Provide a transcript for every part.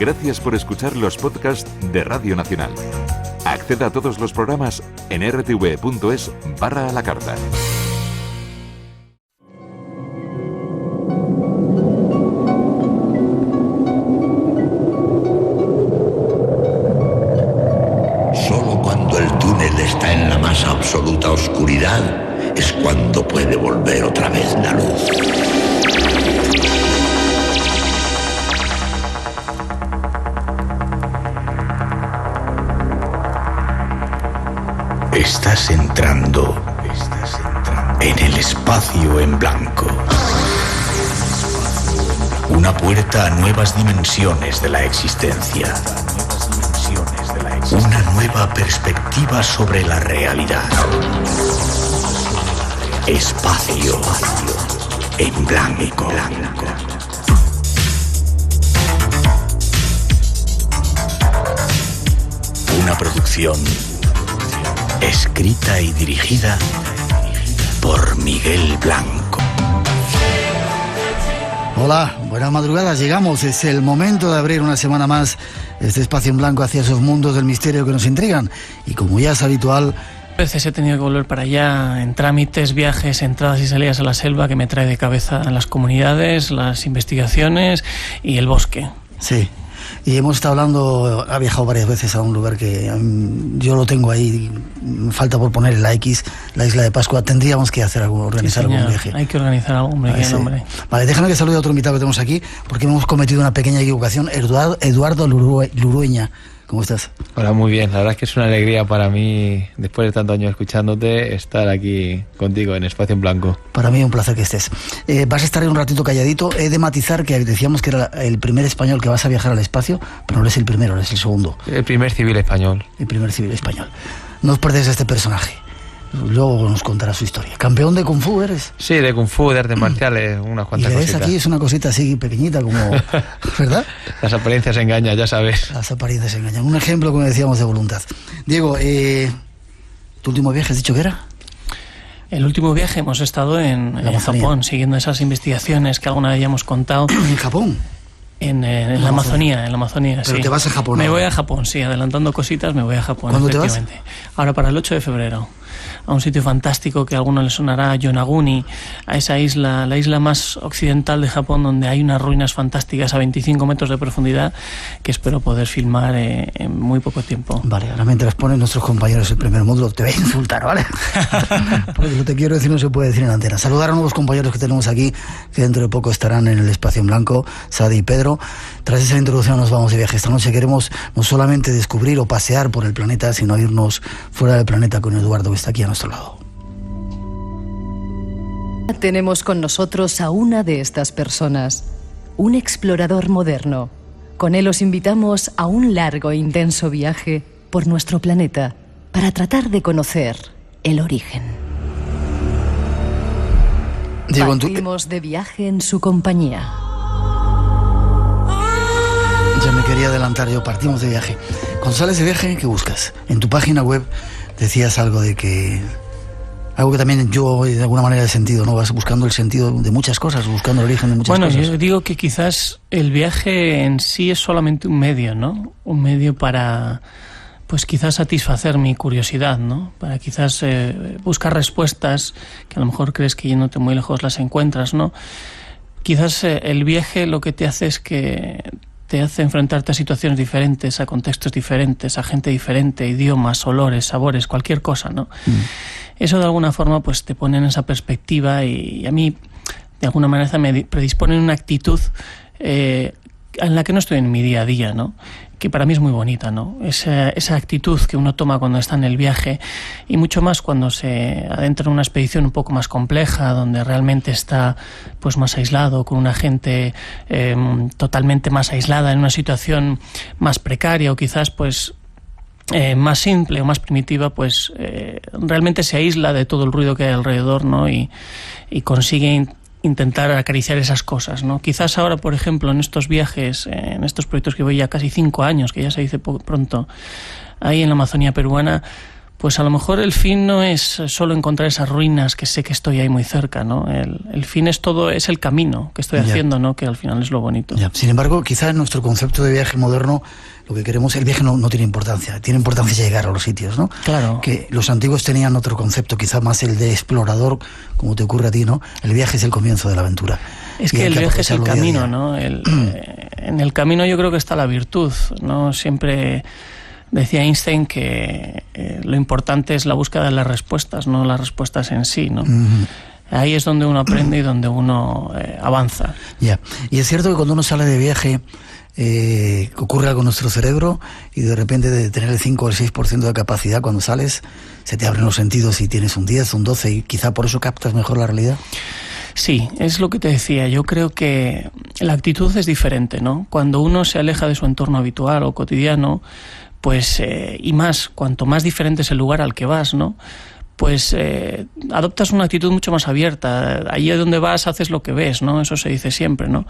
Gracias por escuchar los podcasts de Radio Nacional. Acceda a todos los programas en rtv.es/a la carta. Solo cuando el túnel está en la más absoluta oscuridad es cuando puede volver otra vez la luz. Estás entrando en el espacio en blanco. Una puerta a nuevas dimensiones de la existencia. Una nueva perspectiva sobre la realidad. Espacio en blanco. Una producción escrita y dirigida por Miguel Blanco. Hola, buenas madrugadas, llegamos, es el momento de abrir una semana más este espacio en blanco hacia esos mundos del misterio que nos intrigan y como ya es habitual... A veces he tenido que volver para allá en trámites, viajes, entradas y salidas a la selva que me trae de cabeza las comunidades, las investigaciones y el bosque. Sí. Y hemos estado hablando, ha viajado varias veces a un lugar que yo lo tengo ahí, me falta por poner la X, la Isla de Pascua. Tendríamos que hacer algo, organizar algún viaje. Hay que organizar algo, hombre, sí. Hombre. Vale, déjame que salude a otro invitado que tenemos aquí, porque hemos cometido una pequeña equivocación. Eduardo Lurueña. ¿Cómo estás? Hola, muy bien. La verdad es que es una alegría para mí, después de tantos años escuchándote, estar aquí contigo en Espacio en Blanco. Para mí un placer que estés. Vas a estar un ratito calladito. He de matizar que decíamos que era el primer español que vas a viajar al espacio, pero no eres el primero, eres el segundo. El primer civil español. El primer civil español. No os perdéis a este personaje. Luego nos contará su historia. ¿Campeón de Kung Fu eres? Sí, de Kung Fu, de artes marciales, unas cuantas cositas. Y ves aquí, es una cosita así pequeñita como... ¿Verdad? Las apariencias engañan, ya sabes. Las apariencias engañan. Un ejemplo, como decíamos, de voluntad. Diego, ¿tu último viaje has dicho que era? El último viaje hemos estado en Japón, siguiendo esas investigaciones que alguna vez ya hemos contado. ¿En Japón? En la Amazonía, Pero sí. te vas a Japón. Me voy a Japón, sí, adelantando cositas, me voy a Japón. ¿Cuándo te vas? Ahora para el 8 de febrero. A un sitio fantástico que a alguno le sonará, Yonaguni, a esa isla, la isla más occidental de Japón, donde hay unas ruinas fantásticas a 25 metros de profundidad que espero poder filmar en muy poco tiempo. Vale, ahora mientras ponen nuestros compañeros el primer módulo, te voy a insultar, ¿vale? Porque lo que te quiero decir no se puede decir en antena. Saludar a nuevos compañeros que tenemos aquí, que dentro de poco estarán en el espacio en blanco, Sadi y Pedro. Tras esa introducción nos vamos de viaje. Esta noche queremos no solamente descubrir o pasear por el planeta, sino irnos fuera del planeta con Eduardo, que está aquí a nuestro lado. Tenemos con nosotros a una de estas personas, un explorador moderno. Con él os invitamos a un largo e intenso viaje por nuestro planeta para tratar de conocer el origen. Diego, Partimos de viaje en su compañía. Ya me quería adelantar yo, partimos de viaje. Cuando sales de viaje, ¿qué buscas? En tu página web decías algo de que... Algo que también yo de alguna manera he sentido, ¿no? Vas buscando el sentido de muchas cosas, buscando el origen de muchas cosas. Bueno, yo digo que quizás el viaje en sí es solamente un medio, ¿no? Un medio para, pues quizás satisfacer mi curiosidad, ¿no? Para quizás buscar respuestas que a lo mejor crees que yéndote muy lejos las encuentras, ¿no? Quizás el viaje lo que te hace es que te hace enfrentarte a situaciones diferentes, a contextos diferentes, a gente diferente, idiomas, olores, sabores, cualquier cosa, ¿no? Eso de alguna forma pues te pone en esa perspectiva y a mí de alguna manera me predispone una actitud en la que no estoy en mi día a día, ¿no? Que para mí es muy bonita, ¿no? Esa actitud que uno toma cuando está en el viaje y mucho más cuando se adentra en una expedición un poco más compleja, donde realmente está pues más aislado, con una gente totalmente más aislada, en una situación más precaria o quizás pues más simple o más primitiva, pues realmente se aísla de todo el ruido que hay alrededor, ¿no? Y consigue intentar acariciar esas cosas, ¿no? Quizás ahora, por ejemplo, en estos viajes, en estos proyectos que voy ya casi 5 años, que ya se dice pronto, ahí en la Amazonía peruana, pues a lo mejor el fin no es solo encontrar esas ruinas que sé que estoy ahí muy cerca, ¿no? El fin es todo, es el camino que estoy haciendo, ¿no? Que al final es lo bonito. Sin embargo, quizá en nuestro concepto de viaje moderno, lo que queremos, el viaje no tiene importancia llegar a los sitios, ¿no? Claro. Que los antiguos tenían otro concepto, quizá más el de explorador, como te ocurre a ti, ¿no? El viaje es el comienzo de la aventura. Es que el viaje es el camino, ¿no? En el camino yo creo que está la virtud, ¿no? Siempre decía Einstein que lo importante es la búsqueda de las respuestas, no las respuestas en sí, ¿no? Ahí es donde uno aprende y donde uno avanza. Ya. Y es cierto que cuando uno sale de viaje ocurre algo en nuestro cerebro y de repente de tener el 5 o el 6% de capacidad, cuando sales se te abren los sentidos y tienes un 10, un 12 y quizá por eso captas mejor la realidad. Sí, es lo que te decía. Yo creo que la actitud es diferente, ¿no? Cuando uno se aleja de su entorno habitual o cotidiano, pues y más, cuanto más diferente es el lugar al que vas, ¿no? Pues adoptas una actitud mucho más abierta. Allí donde vas haces lo que ves, ¿no? Eso se dice siempre, ¿no?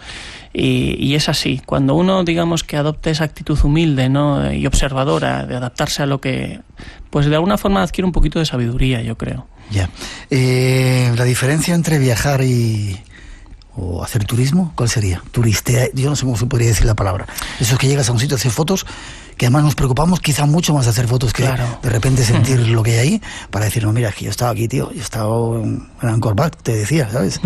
Y es así. Cuando uno, digamos, que adopta esa actitud humilde, ¿no? Y observadora, de adaptarse a lo que... Pues de alguna forma adquiere un poquito de sabiduría, yo creo. Ya. La diferencia entre viajar o hacer turismo, ¿cuál sería? Turistea, yo no sé cómo se podría decir la palabra. Eso es que llegas a un sitio a hacer fotos, que además nos preocupamos quizá mucho más de hacer fotos que de repente sentir lo que hay ahí, para decir, no, mira, es que yo estaba aquí, tío, yo he estado en Angkor Wat, te decía, ¿sabes?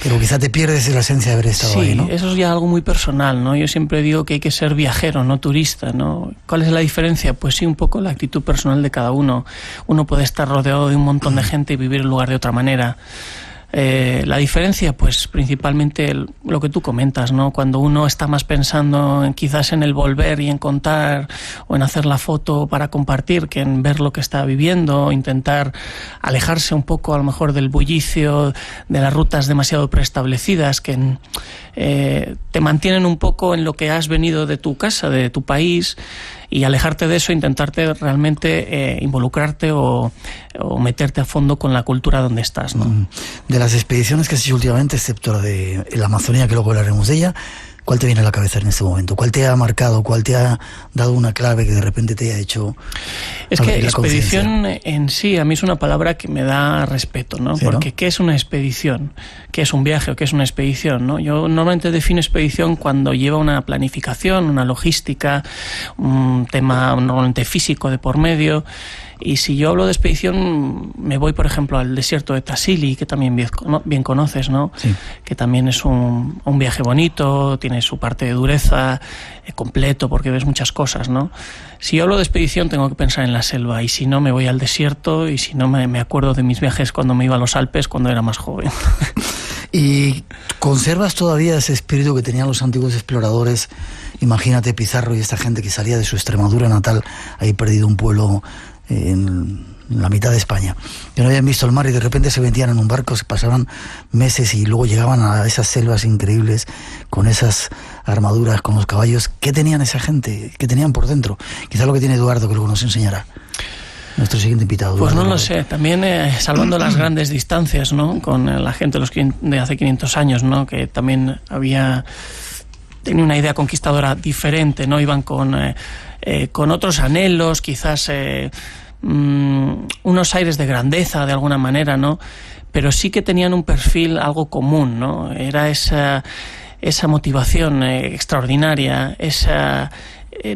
Pero quizá te pierdes la esencia de haber estado ahí, ¿no? Sí, eso es ya algo muy personal, ¿no? Yo siempre digo que hay que ser viajero, no turista, ¿no? ¿Cuál es la diferencia? Pues sí, un poco la actitud personal de cada uno. Uno puede estar rodeado de un montón de gente y vivir el lugar de otra manera. La diferencia, pues principalmente lo que tú comentas, ¿no? Cuando uno está más pensando quizás en el volver y en contar o en hacer la foto para compartir que en ver lo que está viviendo, intentar alejarse un poco a lo mejor del bullicio, de las rutas demasiado preestablecidas que te mantienen un poco en lo que has venido de tu casa, de tu país, y alejarte de eso, intentarte realmente involucrarte o meterte a fondo con la cultura donde estás, ¿no? De las expediciones que has hecho últimamente, excepto la de la Amazonía, que luego hablaremos de ella, ¿cuál te viene a la cabeza en este momento? ¿Cuál te ha marcado? ¿Cuál te ha dado una clave que de repente te haya hecho? Es que expedición en sí, a mí es una palabra que me da respeto, ¿no? ¿Sí, porque no? ¿qué es una expedición? ¿Qué es un viaje o qué es una expedición, ¿no? Yo normalmente defino expedición cuando lleva una planificación, una logística, un tema normalmente físico de por medio. Y si yo hablo de expedición, me voy, por ejemplo, al desierto de Tassili, que también bien conoces, ¿no? Sí. Que también es un viaje bonito, tiene su parte de dureza, completo, porque ves muchas cosas, ¿no? Si yo hablo de expedición, tengo que pensar en la selva, y si no, me voy al desierto, y si no, me acuerdo de mis viajes cuando me iba a los Alpes, cuando era más joven. ¿Y conservas todavía ese espíritu que tenían los antiguos exploradores? Imagínate Pizarro y esta gente que salía de su Extremadura natal, ahí perdido un pueblo en la mitad de España, que no habían visto el mar y de repente se metían en un barco, se pasaban meses y luego llegaban a esas selvas increíbles con esas armaduras, con los caballos. ¿Qué tenían esa gente? ¿Qué tenían por dentro? Quizá lo que tiene Eduardo, que luego nos enseñará nuestro siguiente invitado. Pues Eduardo, no lo sé, también salvando las grandes distancias, ¿no? Con la gente de hace 500 años, ¿no? Que también tenía una idea conquistadora diferente, ¿no? Iban con otros anhelos, quizás unos aires de grandeza de alguna manera, ¿no? Pero sí que tenían un perfil algo común, ¿no? Era esa motivación extraordinaria,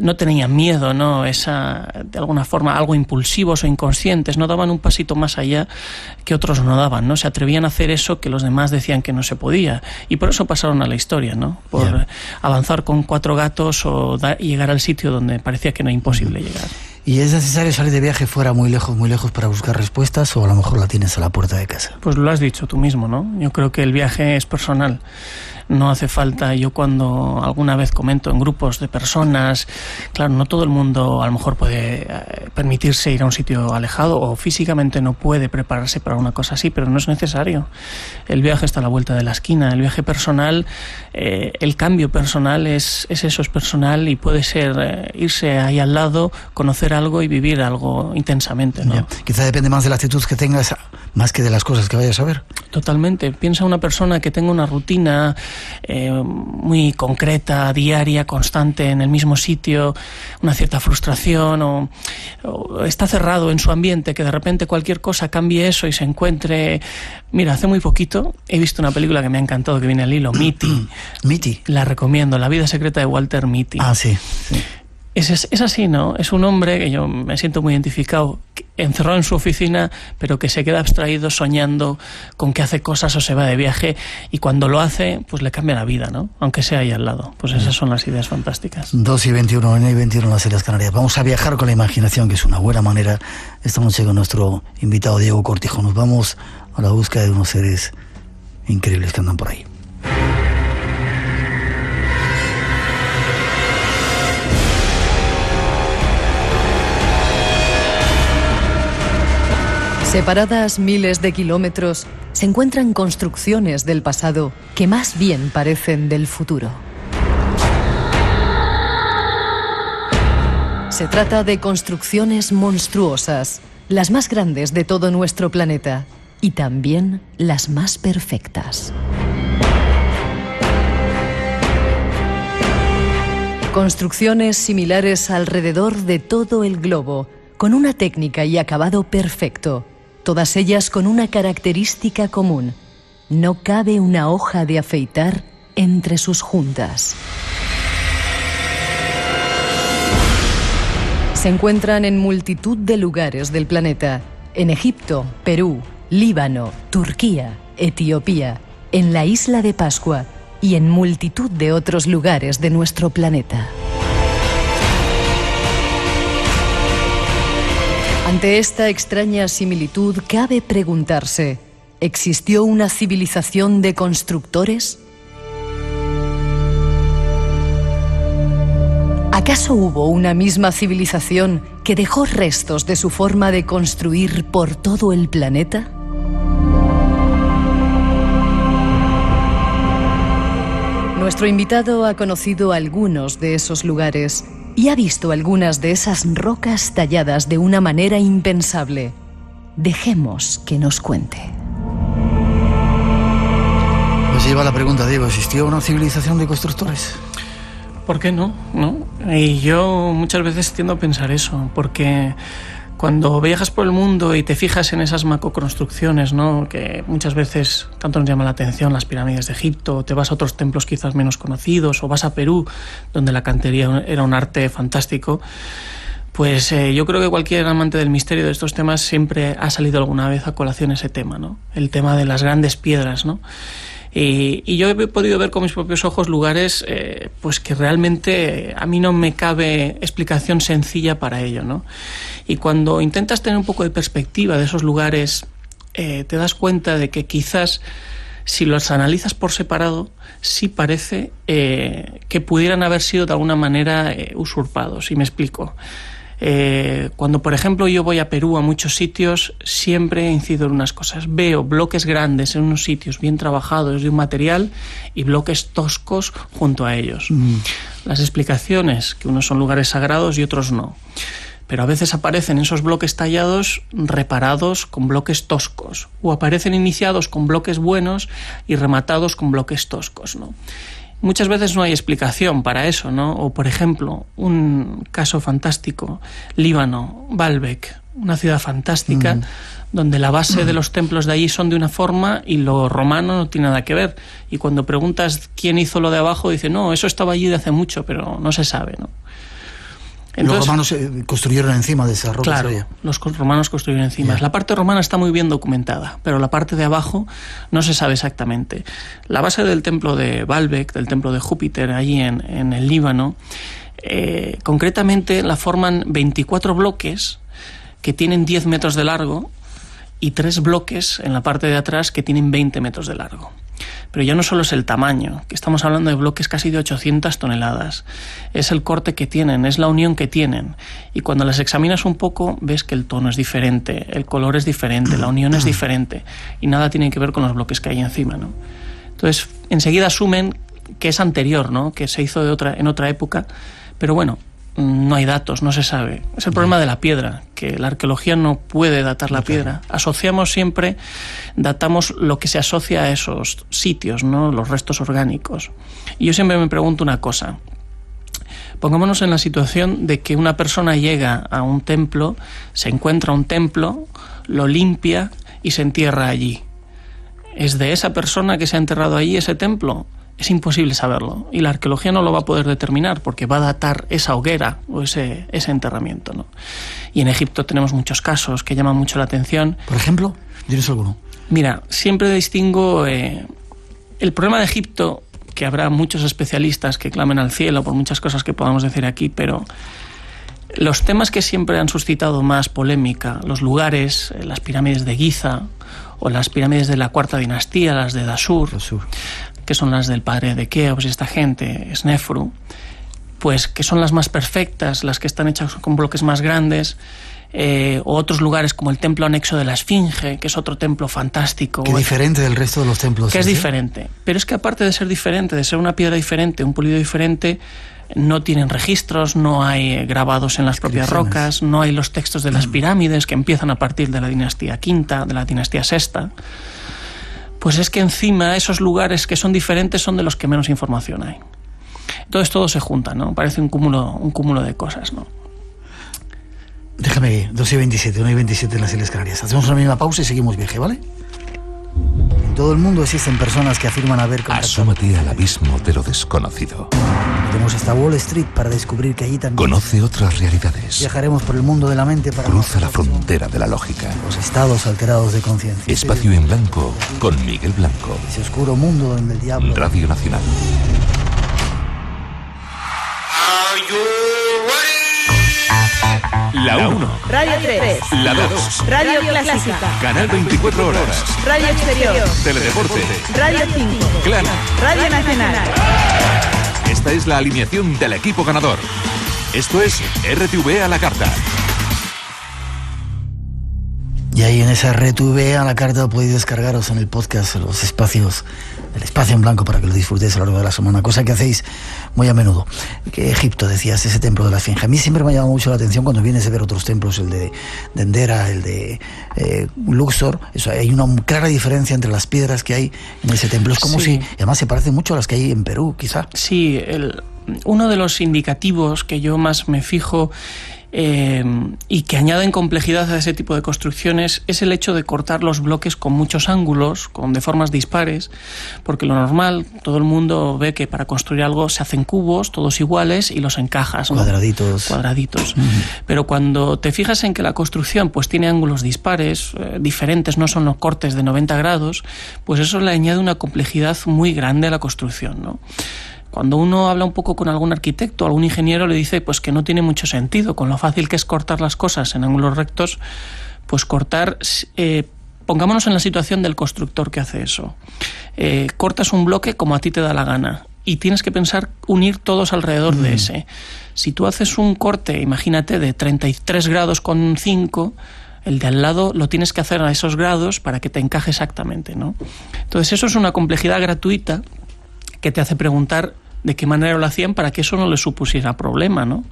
no tenían miedo, ¿no? De alguna forma, algo impulsivos o inconscientes, no daban un pasito más allá que otros no daban, ¿no? Se atrevían a hacer eso que los demás decían que no se podía, y por eso pasaron a la historia, ¿no? Por avanzar con 4 gatos y llegar al sitio donde parecía que era imposible llegar. ¿Y es necesario salir de viaje fuera muy lejos para buscar respuestas, o a lo mejor la tienes a la puerta de casa? Pues lo has dicho tú mismo, ¿no? Yo creo que el viaje es personal. No hace falta, yo cuando alguna vez comento en grupos de personas, claro, no todo el mundo a lo mejor puede permitirse ir a un sitio alejado o físicamente no puede prepararse para una cosa así, pero no es necesario. El viaje está a la vuelta de la esquina. El viaje personal, el cambio personal es eso, es personal, y puede ser irse ahí al lado, conocer algo y vivir algo intensamente, ¿no? Quizá depende más de la actitud que tengas, más que de las cosas que vayas a ver. Totalmente. Piensa una persona que tenga una rutina muy concreta, diaria, constante, en el mismo sitio, una cierta frustración, o está cerrado en su ambiente, que de repente cualquier cosa cambie eso y se encuentre... Mira, hace muy poquito he visto una película que me ha encantado, que viene al hilo, Mitty. Mitty. La recomiendo, La vida secreta de Walter Mitty. Ah, sí, sí. Es así, ¿no? Es un hombre que yo me siento muy identificado, encerrado en su oficina, pero que se queda abstraído soñando con que hace cosas o se va de viaje, y cuando lo hace, pues le cambia la vida, ¿no? Aunque sea ahí al lado. Pues esas son las ideas fantásticas. 2:21, 9:21 en las Islas Canarias. Vamos a viajar con la imaginación, que es una buena manera. Esta noche con nuestro invitado Diego Cortijo. Nos vamos a la búsqueda de unos seres increíbles que andan por ahí. Separadas miles de kilómetros, se encuentran construcciones del pasado que más bien parecen del futuro. Se trata de construcciones monstruosas, las más grandes de todo nuestro planeta y también las más perfectas. Construcciones similares alrededor de todo el globo, con una técnica y acabado perfecto. Todas ellas con una característica común: no cabe una hoja de afeitar entre sus juntas. Se encuentran en multitud de lugares del planeta: en Egipto, Perú, Líbano, Turquía, Etiopía, en la isla de Pascua y en multitud de otros lugares de nuestro planeta. Ante esta extraña similitud, cabe preguntarse: ¿existió una civilización de constructores? ¿Acaso hubo una misma civilización que dejó restos de su forma de construir por todo el planeta? Nuestro invitado ha conocido algunos de esos lugares y ha visto algunas de esas rocas talladas de una manera impensable. Dejemos que nos cuente. Pues lleva la pregunta, Diego: ¿existió una civilización de constructores? ¿Por qué no? ¿No? Y yo muchas veces tiendo a pensar eso, porque cuando viajas por el mundo y te fijas en esas macroconstrucciones, ¿no?, que muchas veces tanto nos llama la atención, las pirámides de Egipto, o te vas a otros templos quizás menos conocidos, o vas a Perú, donde la cantería era un arte fantástico, pues yo creo que cualquier amante del misterio de estos temas siempre ha salido alguna vez a colación ese tema, ¿no? El tema de las grandes piedras, ¿no? Y yo he podido ver con mis propios ojos lugares pues que realmente a mí no me cabe explicación sencilla para ello, ¿no? Y cuando intentas tener un poco de perspectiva de esos lugares, te das cuenta de que quizás, si los analizas por separado, sí parece que pudieran haber sido de alguna manera usurpados. Y me explico. Cuando, por ejemplo, yo voy a Perú, a muchos sitios, siempre incido en unas cosas. Veo bloques grandes en unos sitios bien trabajados de un material y bloques toscos junto a ellos. Las explicaciones, que unos son lugares sagrados y otros no. Pero a veces aparecen esos bloques tallados reparados con bloques toscos, o aparecen iniciados con bloques buenos y rematados con bloques toscos, ¿no? Muchas veces no hay explicación para eso, ¿no? O, por ejemplo, un caso fantástico, Líbano, Baalbek, una ciudad fantástica, donde la base de los templos de allí son de una forma y lo romano no tiene nada que ver. Y cuando preguntas quién hizo lo de abajo, dice, no, eso estaba allí de hace mucho, pero no se sabe, ¿no? Entonces, los romanos construyeron encima de esas rocas. Claro, los romanos construyeron encima. La parte romana está muy bien documentada, pero la parte de abajo no se sabe exactamente. La base del templo de Baalbek, del templo de Júpiter, allí en el Líbano, concretamente la forman 24 bloques que tienen 10 metros de largo y 3 bloques en la parte de atrás que tienen 20 metros de largo. Pero ya no solo es el tamaño, que estamos hablando de bloques casi de 800 toneladas. Es el corte que tienen, es la unión que tienen. Y cuando las examinas un poco, ves que el tono es diferente, el color es diferente, la unión es diferente. Y nada tiene que ver con los bloques que hay encima, ¿no? Entonces, enseguida asumen que es anterior, ¿no?, que se hizo en otra época. Pero bueno, no hay datos, no se sabe. Es el problema de la piedra, que la arqueología no puede datar la piedra. Asociamos siempre, datamos lo que se asocia a esos sitios, ¿no? Los restos orgánicos. Y yo siempre me pregunto una cosa. Pongámonos en la situación de que una persona llega a un templo, se encuentra un templo, lo limpia y se entierra allí. ¿Es de esa persona que se ha enterrado allí ese templo? Es imposible saberlo. Y la arqueología no lo va a poder determinar porque va a datar esa hoguera o ese enterramiento, ¿no? Y en Egipto tenemos muchos casos que llaman mucho la atención. Por ejemplo, ¿tienes alguno? Mira, siempre distingo el problema de Egipto, que habrá muchos especialistas que clamen al cielo por muchas cosas que podamos decir aquí, pero los temas que siempre han suscitado más polémica, los lugares, las pirámides de Giza o las pirámides de la cuarta dinastía, las de Dashur, que son las del padre de Keops y esta gente, Snefru, pues que son las más perfectas, las que están hechas con bloques más grandes, o otros lugares como el templo anexo de la Esfinge, que es otro templo fantástico. Que diferente del resto de los templos. Que es diferente. Pero es que aparte de ser diferente, de ser una piedra diferente, un pulido diferente, no tienen registros, no hay grabados en las propias rocas, no hay los textos de las pirámides que empiezan a partir de la dinastía V, de la dinastía VI. Pues es que encima esos lugares que son diferentes son de los que menos información hay. Entonces todo se junta, ¿no? Parece un cúmulo de cosas, ¿no? Déjame, 2:27, 1:27 en las Islas Canarias. Hacemos una mínima pausa y seguimos viaje, ¿vale? En todo el mundo existen personas que afirman haber contactado. Asómate al abismo de lo desconocido. Iremos hasta Wall Street para descubrir que allí también... Conoce otras realidades. Viajaremos por el mundo de la mente para... Cruza la frontera de la lógica. Los estados alterados de conciencia. Espacio en Blanco con Miguel Blanco. Ese oscuro mundo donde el diablo... Radio Nacional. La 1. Radio 3. La 2. Radio Clásica. Canal 24 horas. Radio Exterior. Teledeporte. Radio 5. Claro. Radio Nacional. Esta es la alineación del equipo ganador. Esto es RTV a la carta. Y ahí en esa RTV a la carta podéis descargaros en el podcast los espacios, el espacio en blanco para que lo disfrutéis a lo largo de la semana, cosa que hacéis muy a menudo. Que Egipto, decías, ese templo de la Esfinge. A mí siempre me ha llamado mucho la atención cuando vienes a ver otros templos, el de Dendera, el de Luxor. Eso, hay una clara diferencia entre las piedras que hay en ese templo. Es como si, además se parece mucho a las que hay en Perú, quizá. Sí, uno de los indicativos que yo más me fijo y que añaden complejidad a ese tipo de construcciones es el hecho de cortar los bloques con muchos ángulos, de formas dispares, porque lo normal, todo el mundo ve que para construir algo se hacen cubos, todos iguales, y los encajas, ¿no? Cuadraditos. Pero cuando te fijas en que la construcción pues tiene ángulos dispares, diferentes, no son los cortes de 90 grados, pues eso le añade una complejidad muy grande a la construcción, ¿no? Cuando uno habla un poco con algún arquitecto, algún ingeniero, le dice pues que no tiene mucho sentido, con lo fácil que es cortar las cosas en ángulos rectos, pues cortar, pongámonos en la situación del constructor que hace eso. Cortas un bloque como a ti te da la gana y tienes que pensar unir todos alrededor de ese. Si tú haces un corte, imagínate, de 33 grados con 5, el de al lado lo tienes que hacer a esos grados para que te encaje exactamente, ¿no? Entonces eso es una complejidad gratuita que te hace preguntar de qué manera lo hacían para que eso no les supusiera problema, ¿no?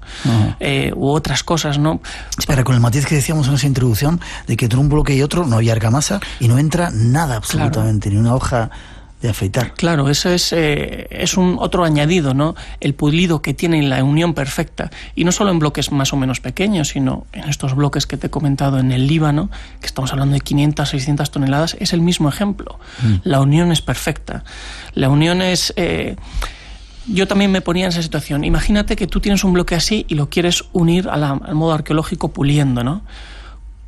U otras cosas, ¿no? Espera, con el matiz que decíamos en esa introducción, de que entre un bloque y otro no hay argamasa y no entra nada absolutamente, ni una hoja de afeitar. Claro, eso es un otro añadido, ¿no? El pulido que tiene la unión perfecta. Y no solo en bloques más o menos pequeños, sino en estos bloques que te he comentado en el Líbano, que estamos hablando de 500, 600 toneladas, es el mismo ejemplo. La unión es perfecta. La unión es... yo también me ponía en esa situación. Imagínate que tú tienes un bloque así y lo quieres unir al modo arqueológico puliendo, ¿no?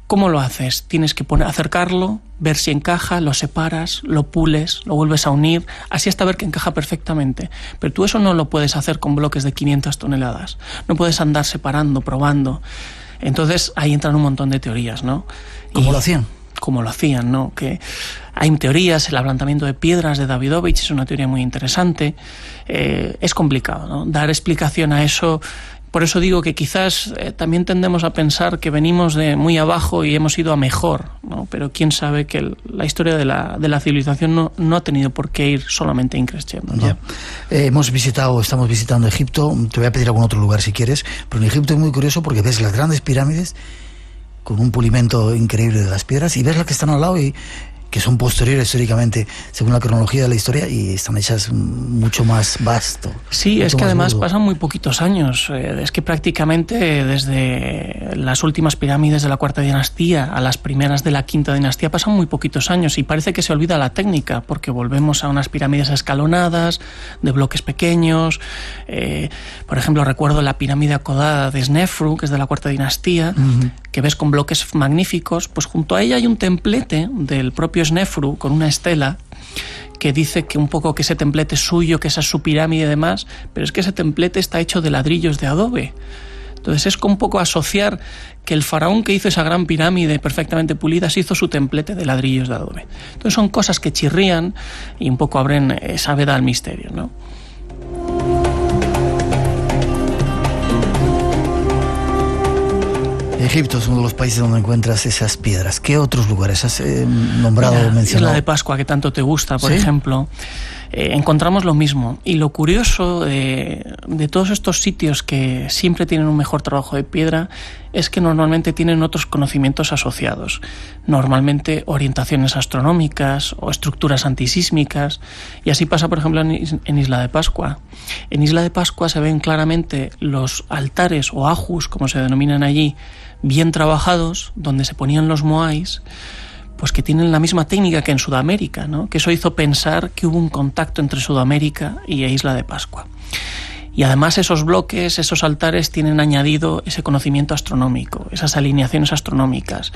¿Cómo lo haces? Tienes que acercarlo, ver si encaja, lo separas, lo pules, lo vuelves a unir, así hasta ver que encaja perfectamente. Pero tú eso no lo puedes hacer con bloques de 500 toneladas. No puedes andar separando, probando. Entonces ahí entran un montón de teorías, ¿no? ¿Cómo lo hacían? Como lo hacían, ¿no? Que hay teorías, el ablandamiento de piedras de Davidovich es una teoría muy interesante. Es complicado, ¿no? Dar explicación a eso Por eso digo que quizás también tendemos a pensar que venimos de muy abajo y hemos ido a mejor, ¿no? Pero quién sabe que la historia de la civilización no ha tenido por qué ir solamente increciendo, ¿no? Estamos visitando Egipto. Te voy a pedir algún otro lugar si quieres, pero en Egipto es muy curioso porque ves las grandes pirámides con un pulimento increíble de las piedras y ves las que están al lado y que son posteriores históricamente, según la cronología de la historia, y están hechas mucho más vasto. Sí, es que además pasan muy poquitos años. Es que prácticamente desde las últimas pirámides de la Cuarta Dinastía a las primeras de la Quinta Dinastía pasan muy poquitos años y parece que se olvida la técnica, porque volvemos a unas pirámides escalonadas, de bloques pequeños. Por ejemplo, recuerdo la pirámide acodada de Snefru, que es de la Cuarta Dinastía, que ves con bloques magníficos. Pues junto a ella hay un templete del propio Snefru con una estela que dice que un poco que ese templete es suyo, que esa es su pirámide y demás, pero es que ese templete está hecho de ladrillos de adobe. Entonces es un poco asociar que el faraón que hizo esa gran pirámide perfectamente pulida se hizo su templete de ladrillos de adobe. Entonces son cosas que chirrían y un poco abren esa veda al misterio, ¿no? Egipto es uno de los países donde encuentras esas piedras. ¿Qué otros lugares has nombrado o mencionado? Isla de Pascua, que tanto te gusta, por ¿Sí? ejemplo. Encontramos lo mismo. Y lo curioso de todos estos sitios que siempre tienen un mejor trabajo de piedra es que normalmente tienen otros conocimientos asociados. Normalmente orientaciones astronómicas o estructuras antisísmicas. Y así pasa, por ejemplo, en Isla de Pascua. En Isla de Pascua se ven claramente los altares o ajus, como se denominan allí, bien trabajados, donde se ponían los moais, pues que tienen la misma técnica que en Sudamérica, ¿no? Que eso hizo pensar que hubo un contacto entre Sudamérica y Isla de Pascua. Y además esos bloques, esos altares tienen añadido ese conocimiento astronómico, esas alineaciones astronómicas,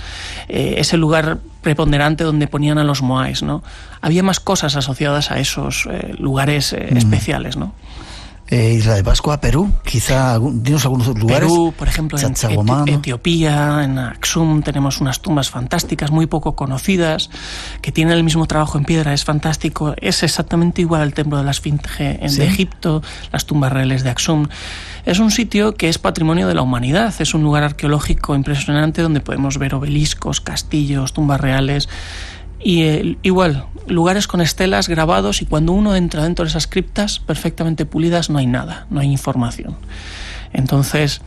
ese lugar preponderante donde ponían a los moais, ¿no? Había más cosas asociadas a esos lugares especiales, ¿no? Isla de Pascua, Perú, quizá, dinos algunos otros lugares. Perú, por ejemplo, en Etiopía, en Aksum, tenemos unas tumbas fantásticas, muy poco conocidas, que tienen el mismo trabajo en piedra, es fantástico. Es exactamente igual al templo de la Esfinge de Egipto, las tumbas reales de Aksum. Es un sitio que es patrimonio de la humanidad, es un lugar arqueológico impresionante donde podemos ver obeliscos, castillos, tumbas reales. Y igual, lugares con estelas grabados, y cuando uno entra dentro de esas criptas perfectamente pulidas no hay nada, no hay información. Entonces,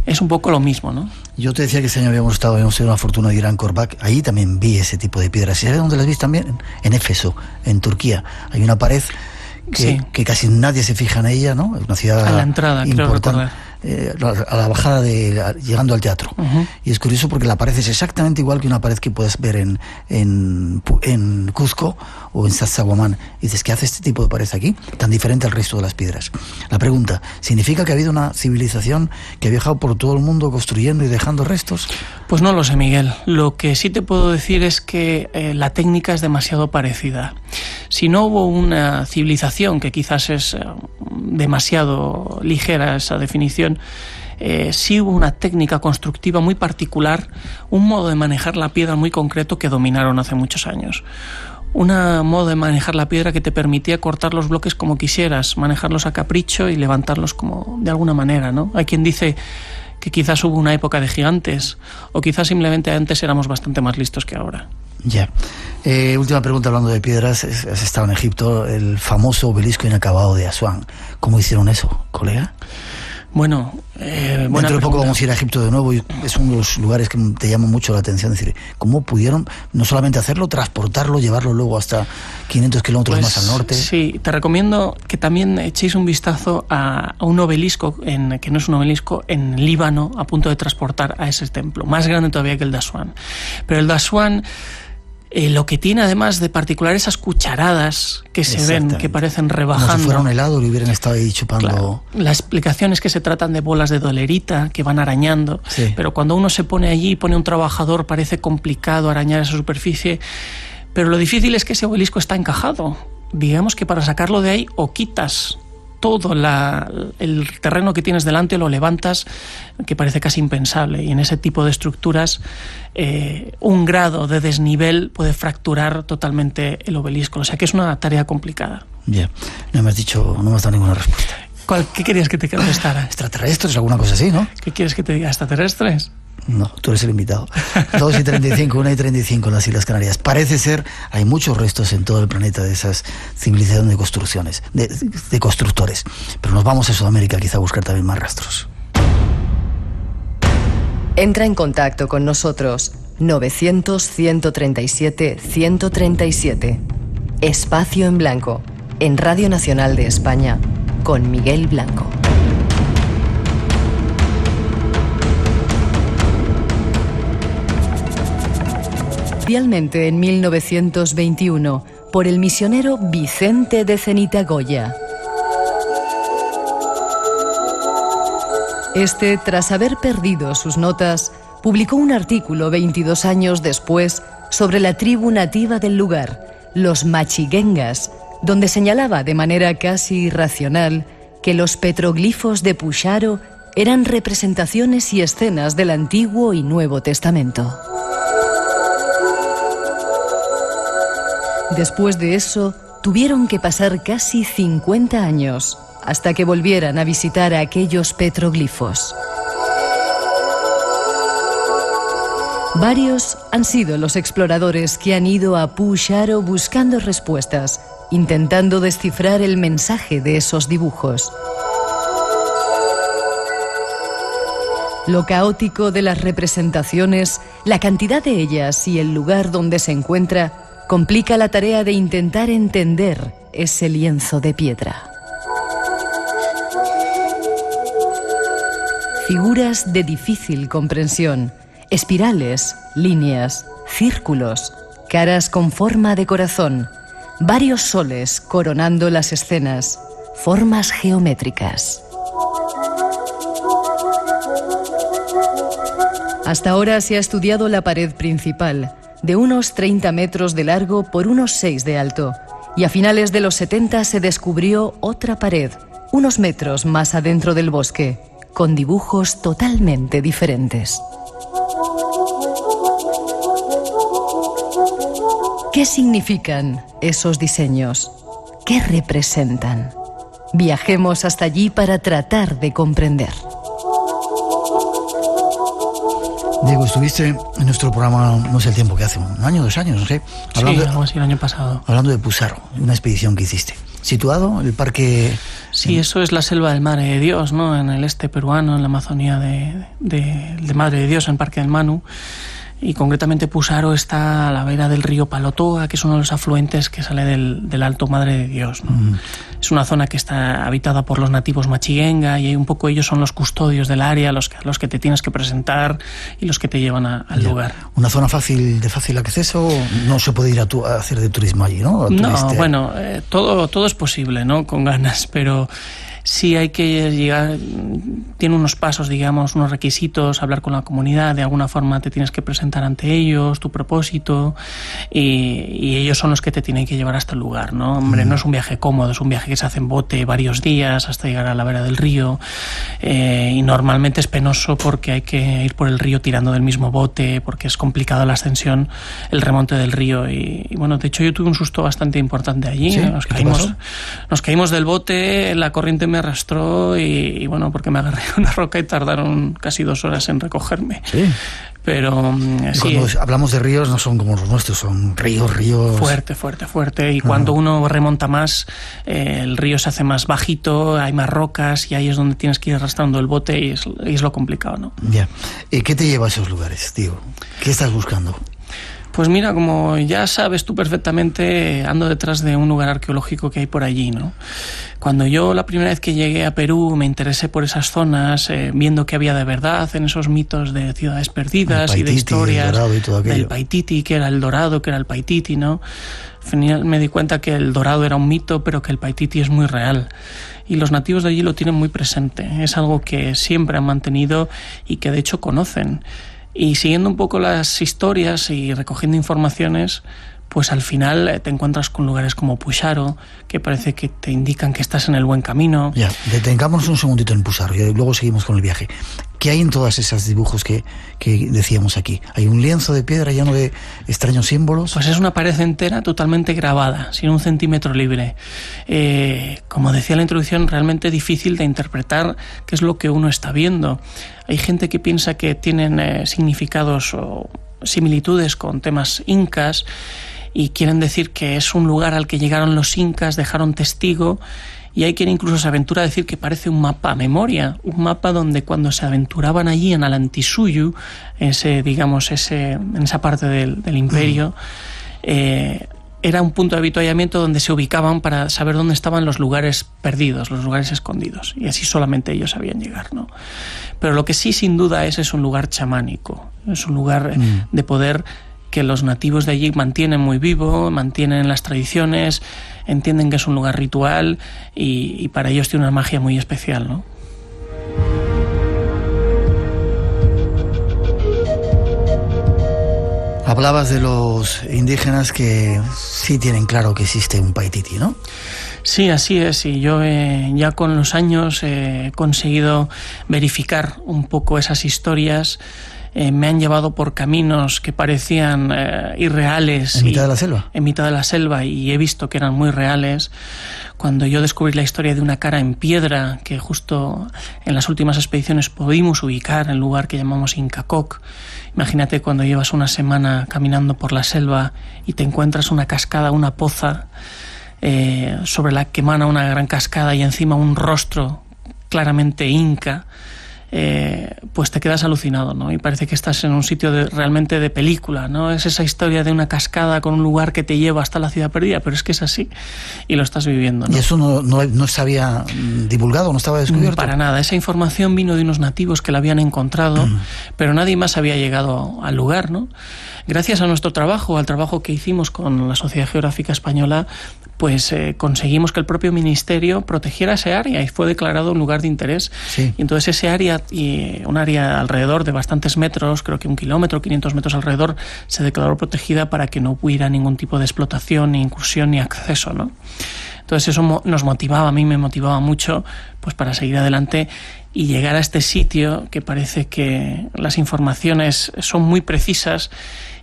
es un poco lo mismo, ¿no? Yo te decía que este año habíamos tenido una fortuna de Irán Korbak. Ahí también vi ese tipo de piedras. ¿Y sabes dónde las vi también? En Éfeso, en Turquía. Hay una pared que casi nadie se fija en ella, ¿no? Es una ciudad a la entrada, importante. A la bajada llegando al teatro. Y es curioso porque la pared es exactamente igual que una pared que puedes ver en Cuzco o en Sacsayhuamán. Y dices, ¿qué hace este tipo de pared aquí? Tan diferente al resto de las piedras. La pregunta, ¿significa que ha habido una civilización que ha viajado por todo el mundo construyendo y dejando restos? Pues no lo sé, Miguel. Lo que sí te puedo decir es que la técnica es demasiado parecida. Si no hubo una civilización, que quizás es demasiado ligera esa definición, sí hubo una técnica constructiva muy particular, un modo de manejar la piedra muy concreto que dominaron hace muchos años. Un modo de manejar la piedra que te permitía cortar los bloques como quisieras, manejarlos a capricho y levantarlos como de alguna manera, ¿no? Hay quien dice que quizás hubo una época de gigantes, o quizás simplemente antes éramos bastante más listos que ahora. Ya. Última pregunta, hablando de piedras. Has estado en Egipto, el famoso obelisco inacabado de Asuán. ¿Cómo hicieron eso, colega? Bueno, dentro de poco vamos a ir a Egipto de nuevo y es uno de los lugares que te llama mucho la atención. Es decir, ¿cómo pudieron no solamente hacerlo, transportarlo, llevarlo luego hasta 500 kilómetros más al norte? Sí, te recomiendo que también echéis un vistazo a un obelisco, que no es un obelisco, en Líbano, a punto de transportar a ese templo, más grande todavía que el de Asuán. Pero el de Asuán, lo que tiene además de particular esas cucharadas que se ven, que parecen rebajando. Como si fuera un helado y hubieran estado ahí chupando. Claro. La explicación es que se tratan de bolas de dolerita que van arañando, pero cuando uno se pone allí y pone un trabajador parece complicado arañar esa superficie, pero lo difícil es que ese obelisco está encajado. Digamos que para sacarlo de ahí o quitas todo el terreno que tienes delante, lo levantas, que parece casi impensable, y en ese tipo de estructuras un grado de desnivel puede fracturar totalmente el obelisco, o sea que es una tarea complicada. Ya, no me has dado ninguna respuesta. ¿Qué querías que te contestara? Extraterrestres, alguna cosa así, ¿no? ¿Qué quieres que te diga? ¿Extraterrestres? No, tú eres el invitado. 2:35, 1:35 en las Islas Canarias. Parece ser, hay muchos restos en todo el planeta de esas civilizaciones de construcciones, de constructores. Pero nos vamos a Sudamérica quizá a buscar también más rastros. Entra en contacto con nosotros. 900-137-137. Espacio en Blanco. En Radio Nacional de España. Con Miguel Blanco. Oficialmente en 1921 por el misionero Vicente de Cenitagoya. Este, tras haber perdido sus notas, publicó un artículo 22 años después sobre la tribu nativa del lugar, los Machiguengas, donde señalaba de manera casi irracional que los petroglifos de Puxaro eran representaciones y escenas del Antiguo y Nuevo Testamento. Después de eso, tuvieron que pasar casi 50 años hasta que volvieran a visitar aquellos petroglifos. Varios han sido los exploradores que han ido a Puxaro buscando respuestas, intentando descifrar el mensaje de esos dibujos. Lo caótico de las representaciones, la cantidad de ellas y el lugar donde se encuentra complica la tarea de intentar entender ese lienzo de piedra. Figuras de difícil comprensión, espirales, líneas, círculos, caras con forma de corazón, varios soles coronando las escenas, formas geométricas. Hasta ahora se ha estudiado la pared principal, de unos 30 metros de largo por unos 6 de alto, y a finales de los 70 se descubrió otra pared, unos metros más adentro del bosque, con dibujos totalmente diferentes. ¿Qué significan esos diseños? ¿Qué representan? Viajemos hasta allí para tratar de comprender. Diego, estuviste en nuestro programa, no sé el tiempo que hace, 1 año, 2 años, no sé. Sí, algo así el año pasado. Hablando de Puxaro, una expedición que hiciste. Situado el parque... Sí, eso es la selva del Madre de Dios, ¿no? En el este peruano, en la Amazonía de Madre de Dios, en Parque del Manu. Y concretamente Puxaro está a la vera del río Palotoa, que es uno de los afluentes que sale del Alto Madre de Dios, ¿no? Es una zona que está habitada por los nativos Machiguenga y un poco ellos son los custodios del área, los que te tienes que presentar y los que te llevan al lugar. ¿Una zona de fácil acceso? No se puede ir a hacer de turismo allí, ¿no? No, bueno, todo es posible, ¿no? Con ganas, pero... Sí hay que llegar, tiene unos pasos, digamos, unos requisitos, hablar con la comunidad, de alguna forma te tienes que presentar ante ellos, tu propósito, y ellos son los que te tienen que llevar hasta el lugar, ¿no? Hombre, no es un viaje cómodo, es un viaje que se hace en bote varios días hasta llegar a la vera del río, y normalmente es penoso porque hay que ir por el río tirando del mismo bote, porque es complicado la ascensión, el remonte del río, y bueno, de hecho yo tuve un susto bastante importante allí, ¿sí? Nos caímos del bote, la corriente me arrastró y bueno, porque me agarré a una roca y tardaron casi 2 horas en recogerme. Sí. Pero sí. Cuando hablamos de ríos no son como los nuestros, son ríos. Fuerte. Y cuando uno remonta más, el río se hace más bajito, hay más rocas y ahí es donde tienes que ir arrastrando el bote y es lo complicado, ¿no? Ya. ¿Qué te lleva a esos lugares, tío? ¿Qué estás buscando? Pues mira, como ya sabes tú perfectamente, ando detrás de un lugar arqueológico que hay por allí, ¿no? Cuando yo la primera vez que llegué a Perú me interesé por esas zonas, viendo qué había de verdad en esos mitos de ciudades perdidas Paititi, y de historias y del Paititi, que era el dorado, que era el Paititi, ¿no? Al final me di cuenta que el dorado era un mito, pero que el Paititi es muy real. Y los nativos de allí lo tienen muy presente. Es algo que siempre han mantenido y que de hecho conocen. Y siguiendo un poco las historias y recogiendo informaciones, pues al final te encuentras con lugares como Puxaro, que parece que te indican que estás en el buen camino. Ya, detengámonos un segundito en Puxaro y luego seguimos con el viaje. ¿Qué hay en todos esos dibujos que decíamos aquí? ¿Hay un lienzo de piedra lleno de extraños símbolos? Pues es una pared entera totalmente grabada, sin un centímetro libre. Como decía en la introducción, realmente difícil de interpretar qué es lo que uno está viendo. Hay gente que piensa que tienen significados o similitudes con temas incas y quieren decir que es un lugar al que llegaron los incas, dejaron testigo. Y hay quien incluso se aventura a decir que parece un mapa a memoria, un mapa donde cuando se aventuraban allí en Alantisuyu, en esa parte del imperio, era un punto de avituallamiento donde se ubicaban para saber dónde estaban los lugares perdidos, los lugares escondidos, y así solamente ellos sabían llegar, ¿no? Pero lo que sí, sin duda, es un lugar chamánico, es un lugar de poder que los nativos de allí mantienen muy vivo, mantienen las tradiciones, entienden que es un lugar ritual y para ellos tiene una magia muy especial, ¿no? Hablabas de los indígenas que sí tienen claro que existe un Paititi, ¿no? Sí, así es, y yo ya con los años he conseguido verificar un poco esas historias. Me han llevado por caminos que parecían irreales. ¿En mitad de la selva? En mitad de la selva, y he visto que eran muy reales. Cuando yo descubrí la historia de una cara en piedra, que justo en las últimas expediciones pudimos ubicar en el lugar que llamamos Incacoc. Imagínate cuando llevas una semana caminando por la selva y te encuentras una cascada, una poza, sobre la que emana una gran cascada y encima un rostro claramente inca. Pues te quedas alucinado, ¿no? Y parece que estás en un sitio realmente de película, ¿no? Es esa historia de una cascada con un lugar que te lleva hasta la ciudad perdida, pero es que es así y lo estás viviendo, ¿no? ¿Y eso no se había divulgado, no estaba descubierto? Para nada, esa información vino de unos nativos que la habían encontrado, pero nadie más había llegado al lugar, ¿no? Gracias a nuestro trabajo, al trabajo que hicimos con la Sociedad Geográfica Española, pues conseguimos que el propio ministerio protegiera ese área y fue declarado un lugar de interés. Sí. Y entonces ese área, y un área alrededor de bastantes metros, creo que 1 kilómetro, 500 metros alrededor, se declaró protegida para que no hubiera ningún tipo de explotación, ni incursión, ni acceso, ¿no? Entonces eso nos motivaba, a mí me motivaba mucho, pues para seguir adelante y llegar a este sitio que parece que las informaciones son muy precisas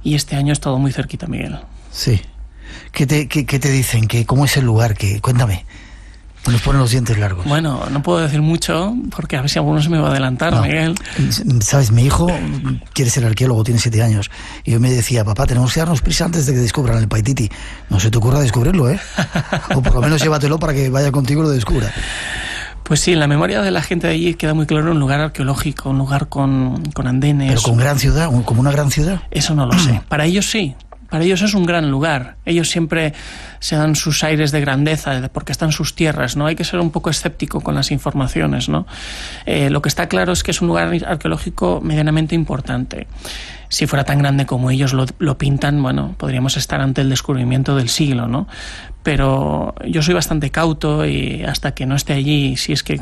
y este año es todo muy cerquita, Miguel. Sí. ¿Qué te dicen? ¿Cómo es el lugar? Cuéntame. Nos ponen los dientes largos. Bueno, no puedo decir mucho porque a ver si alguno se me va a adelantar, no. Miguel. Sabes, mi hijo quiere ser arqueólogo, tiene 7 años. Y yo me decía, papá, tenemos que darnos prisa antes de que descubran el Paititi. No se te ocurra descubrirlo, ¿eh? O por lo menos llévatelo para que vaya contigo y lo descubra. Pues sí, en la memoria de la gente de allí queda muy claro un lugar arqueológico, un lugar con andenes. ¿Pero con gran ciudad? ¿Como una gran ciudad? Eso no lo sé. Para ellos sí. Para ellos es un gran lugar. Ellos siempre se dan sus aires de grandeza porque están sus tierras, ¿no? Hay que ser un poco escéptico con las informaciones, ¿no? Lo que está claro es que es un lugar arqueológico medianamente importante. Si fuera tan grande como ellos lo pintan, bueno, podríamos estar ante el descubrimiento del siglo, ¿no? Pero yo soy bastante cauto y hasta que no esté allí, si es que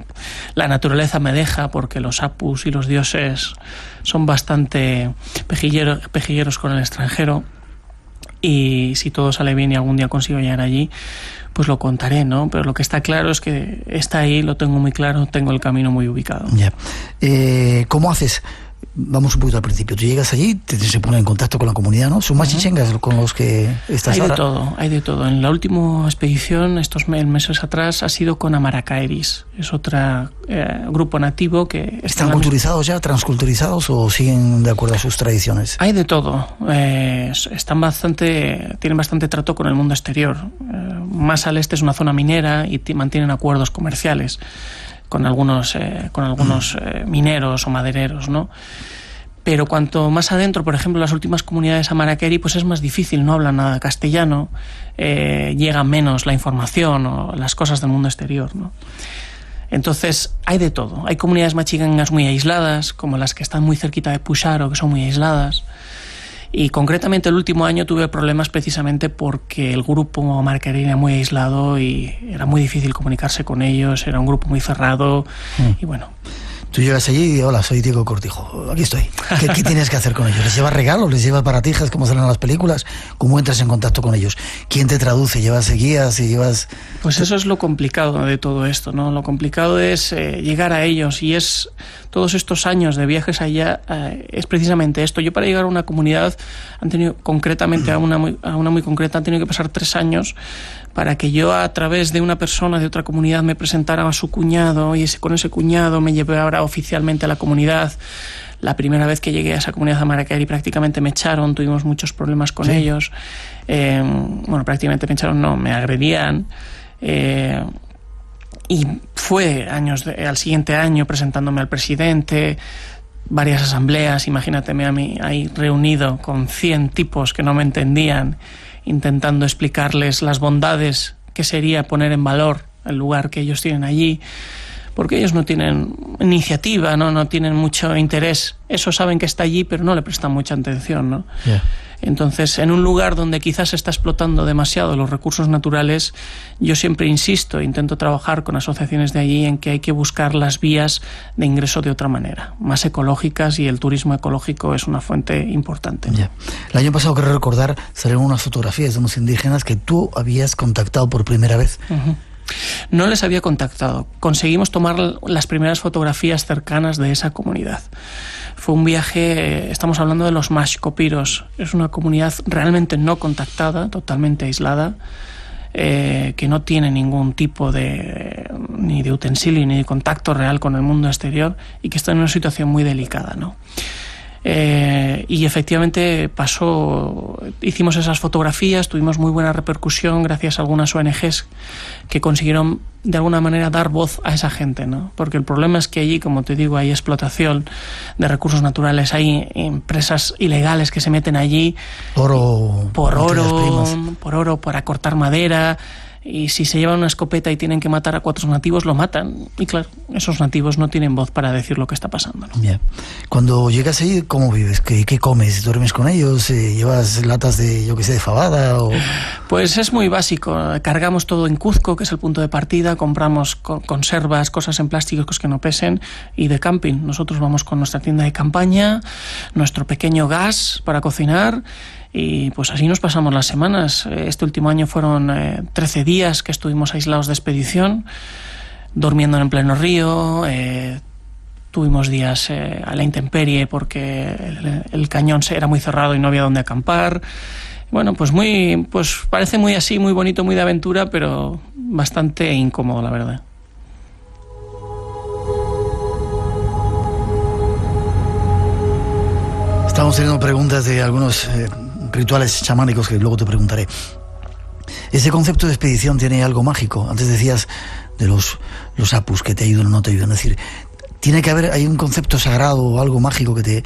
la naturaleza me deja, porque los apus y los dioses son bastante pejilleros con el extranjero, y si todo sale bien y algún día consigo llegar allí, pues lo contaré, ¿no? Pero lo que está claro es que está ahí, lo tengo muy claro, tengo el camino muy ubicado. Ya. ¿Cómo haces? Vamos un poquito al principio. Tú llegas allí, se ponen en contacto con la comunidad, ¿no? ¿Son machichengas con los que estás ahora? Hay de todo. En la última expedición, estos meses atrás, ha sido con Amaracaeris. Es otro grupo nativo que... ¿Están culturizados ya, transculturizados o siguen de acuerdo a sus tradiciones? Hay de todo. Tienen bastante trato con el mundo exterior. Más al este es una zona minera y mantienen acuerdos comerciales con algunos mineros o madereros, ¿no? Pero cuanto más adentro, por ejemplo, las últimas comunidades amaraqueri, pues es más difícil, no hablan nada castellano, llega menos la información o las cosas del mundo exterior, ¿no? Entonces hay de todo. Hay comunidades machigangas muy aisladas, como las que están muy cerquita de Puxaro, que son muy aisladas. Y concretamente el último año tuve problemas precisamente porque el grupo amaraqueri era muy aislado y era muy difícil comunicarse con ellos, era un grupo muy cerrado y bueno. Tú llegas allí y hola, soy Diego Cortijo, aquí estoy. ¿Qué tienes que hacer con ellos? ¿Les llevas regalos? ¿Les llevas baratijas como salen en las películas? ¿Cómo entras en contacto con ellos? ¿Quién te traduce? ¿Llevas guías y llevas...? Pues eso es lo complicado de todo esto, ¿no? Lo complicado es llegar a ellos, y es todos estos años de viajes allá, es precisamente esto. Yo, para llegar a una comunidad, han tenido concretamente a una muy concreta, han tenido que pasar 3 años para que yo, a través de una persona de otra comunidad, me presentara a su cuñado, y con ese cuñado me llevara oficialmente a la comunidad. La primera vez que llegué a esa comunidad de Maraqueri prácticamente me echaron, tuvimos muchos problemas con ellos. Bueno, prácticamente me echaron, no, me agredían. Y fue al siguiente año presentándome al presidente, varias asambleas, imagínateme a mí ahí reunido con 100 tipos que no me entendían, intentando explicarles las bondades que sería poner en valor el lugar que ellos tienen allí, porque ellos no tienen iniciativa, no tienen mucho interés. Eso saben que está allí, pero no le prestan mucha atención, ¿no? Yeah. Entonces, en un lugar donde quizás se está explotando demasiado los recursos naturales, yo siempre insisto, intento trabajar con asociaciones de allí en que hay que buscar las vías de ingreso de otra manera, más ecológicas, y el turismo ecológico es una fuente importante, ¿no? Yeah. El año pasado, creo recordar, salieron unas fotografías de unos indígenas que tú habías contactado por primera vez. Uh-huh. No les había contactado. Conseguimos tomar las primeras fotografías cercanas de esa comunidad. Fue un viaje, estamos hablando de los Mashcopiros. Es una comunidad realmente no contactada, totalmente aislada, que no tiene ningún tipo ni de utensilio ni de contacto real con el mundo exterior, y que está en una situación muy delicada, ¿no? Y efectivamente hicimos esas fotografías, tuvimos muy buena repercusión gracias a algunas ONGs que consiguieron de alguna manera dar voz a esa gente, ¿no? Porque el problema es que allí, como te digo, hay explotación de recursos naturales, hay empresas ilegales que se meten allí por oro, para cortar madera. Y si se llevan una escopeta y tienen que matar a 4 nativos, lo matan. Y claro, esos nativos no tienen voz para decir lo que está pasando, ¿no? Bien. Cuando llegas ahí, ¿cómo vives? ¿Qué comes? ¿Duermes con ellos? ¿Llevas latas de, yo qué sé, de fabada? O... Pues es muy básico. Cargamos todo en Cuzco, que es el punto de partida. Compramos conservas, cosas en plásticos que no pesen, y de camping. Nosotros vamos con nuestra tienda de campaña, nuestro pequeño gas para cocinar. Y pues así nos pasamos las semanas. Este último año fueron 13 días que estuvimos aislados de expedición, durmiendo en pleno río. Tuvimos días a la intemperie porque el cañón era muy cerrado y no había dónde acampar. Bueno, pues parece muy así, muy bonito, muy de aventura, pero bastante incómodo, la verdad. Estamos teniendo preguntas de algunos rituales chamánicos que luego te preguntaré. ¿Ese concepto de expedición tiene algo mágico? Antes decías de los apus que te ayudan o no te ayudan. Es decir, hay un concepto sagrado o algo mágico que te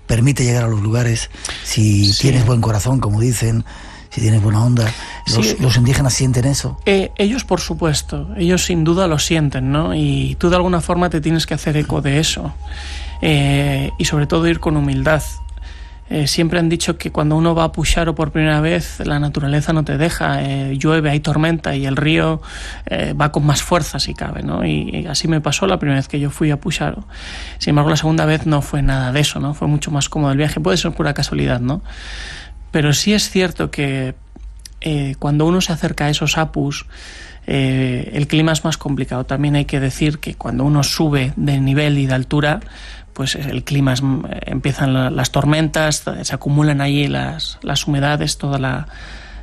permite llegar a los lugares si tienes buen corazón, como dicen, si tienes buena onda. ¿Los indígenas sienten eso? Ellos, por supuesto, ellos sin duda lo sienten, ¿no? Y tú de alguna forma te tienes que hacer eco de eso. Y sobre todo ir con humildad. Siempre han dicho que cuando uno va a Puxaro por primera vez, la naturaleza no te deja, llueve, hay tormenta y el río va con más fuerza si cabe, ¿no? Y así me pasó la primera vez que yo fui a Puxaro. Sin embargo, la segunda vez no fue nada de eso, ¿no? Fue mucho más cómodo el viaje. Puede ser pura casualidad, ¿no? Pero sí es cierto que cuando uno se acerca a esos apus, el clima es más complicado. También hay que decir que cuando uno sube de nivel y de altura, pues el clima empiezan las tormentas, se acumulan allí las humedades, todas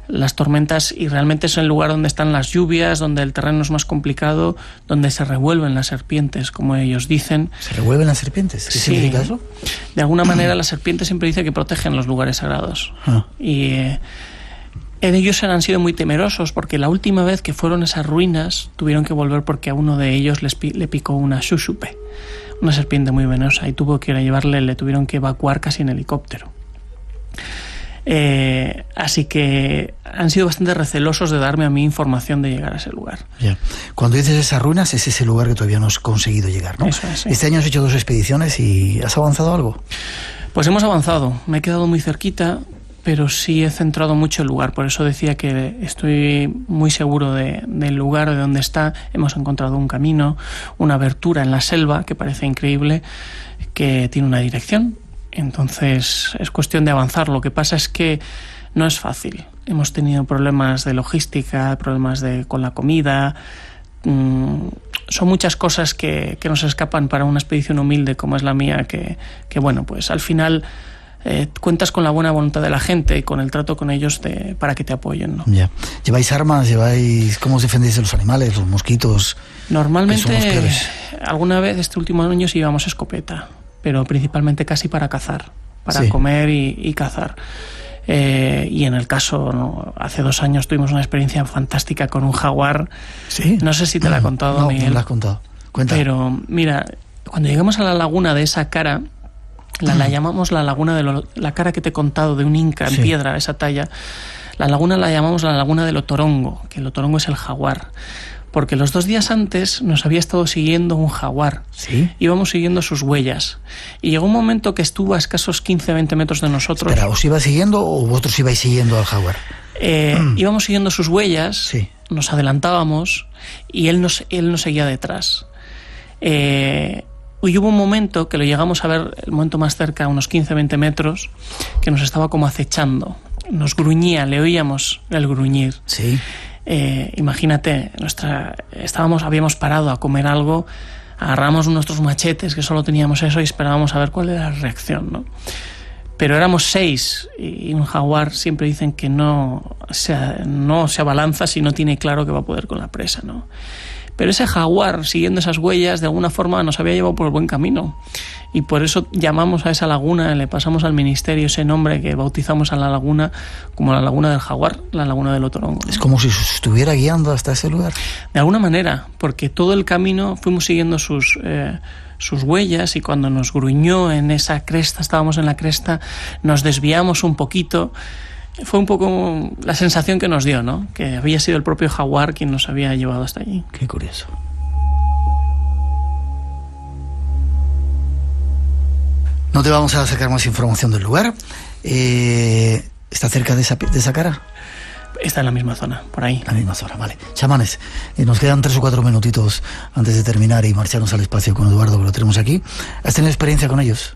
las tormentas, y realmente es el lugar donde están las lluvias, donde el terreno es más complicado, donde se revuelven las serpientes, como ellos dicen. ¿Se revuelven las serpientes? ¿Qué significa eso? De alguna manera la serpiente siempre dice que protegen los lugares sagrados. Y ellos han sido muy temerosos porque la última vez que fueron a esas ruinas tuvieron que volver porque a uno de ellos le picó una xuxupe, una serpiente muy venenosa, y le tuvieron que evacuar casi en helicóptero. Así que han sido bastante recelosos de darme a mí información de llegar a ese lugar. Yeah. Cuando dices esas ruinas, es ese lugar que todavía no has conseguido llegar, ¿no? Eso es, sí. Este año has hecho 2 expediciones y ¿has avanzado algo? Pues hemos avanzado. Me he quedado muy cerquita. pero sí he centrado mucho el lugar. Por eso decía que estoy muy seguro del lugar, de donde está. Hemos encontrado un camino, una abertura en la selva que parece increíble, que tiene una dirección. Entonces es cuestión de avanzar. Lo que pasa es que no es fácil. Hemos tenido problemas de logística, problemas con la comida. Son muchas cosas que nos escapan para una expedición humilde como es la mía, que bueno, pues al final cuentas con la buena voluntad de la gente y con el trato con ellos para que te apoyen, ¿no? Ya. ¿Lleváis armas? ¿Cómo os defendéis de los animales, los mosquitos? Normalmente, alguna vez este último año sí llevamos escopeta, pero principalmente casi para cazar, para comer y cazar. Y en el caso, ¿no? Hace 2 años tuvimos una experiencia fantástica con un jaguar. ¿Sí? No sé si te la he contado, no, Miguel. No la has contado. Cuéntame. Pero mira, cuando llegamos a la laguna de esa cara, la llamamos la laguna de la cara que te he contado, de un inca en piedra, esa talla. La laguna la llamamos la laguna del otorongo, que el otorongo es el jaguar. Porque los 2 días antes nos había estado siguiendo un jaguar. ¿Sí? Íbamos siguiendo sus huellas. Y llegó un momento que estuvo a escasos 15-20 metros de nosotros. Espera, ¿os iba siguiendo o vosotros ibais siguiendo al jaguar? Íbamos siguiendo sus huellas, nos adelantábamos y él nos seguía detrás. Y hubo un momento que lo llegamos a ver, el momento más cerca, a unos 15-20 metros, que nos estaba como acechando. Nos gruñía, le oíamos el gruñir. Sí. Imagínate, habíamos parado a comer algo, agarramos nuestros machetes, que solo teníamos eso, y esperábamos a ver cuál era la reacción, ¿no? Pero éramos 6 y un jaguar siempre dicen que no se abalanza si no tiene claro que va a poder con la presa, ¿no? Pero ese jaguar, siguiendo esas huellas, de alguna forma nos había llevado por el buen camino. Y por eso llamamos a esa laguna, le pasamos al ministerio ese nombre que bautizamos a la laguna como la laguna del jaguar, la laguna del otorongo, ¿no? Es como si se estuviera guiando hasta ese lugar. De alguna manera, porque todo el camino fuimos siguiendo sus huellas, y cuando nos gruñó en esa cresta, estábamos en la cresta, nos desviamos un poquito. Fue un poco la sensación que nos dio, ¿no? Que había sido el propio jaguar quien nos había llevado hasta allí. Qué curioso. No te vamos a sacar más información del lugar. ¿Está cerca de esa cara? Está en la misma zona, por ahí. La misma zona, vale. Chamanes, nos quedan 3 o 4 minutitos antes de terminar y marcharnos al espacio con Eduardo, que lo tenemos aquí. ¿Has tenido experiencia con ellos?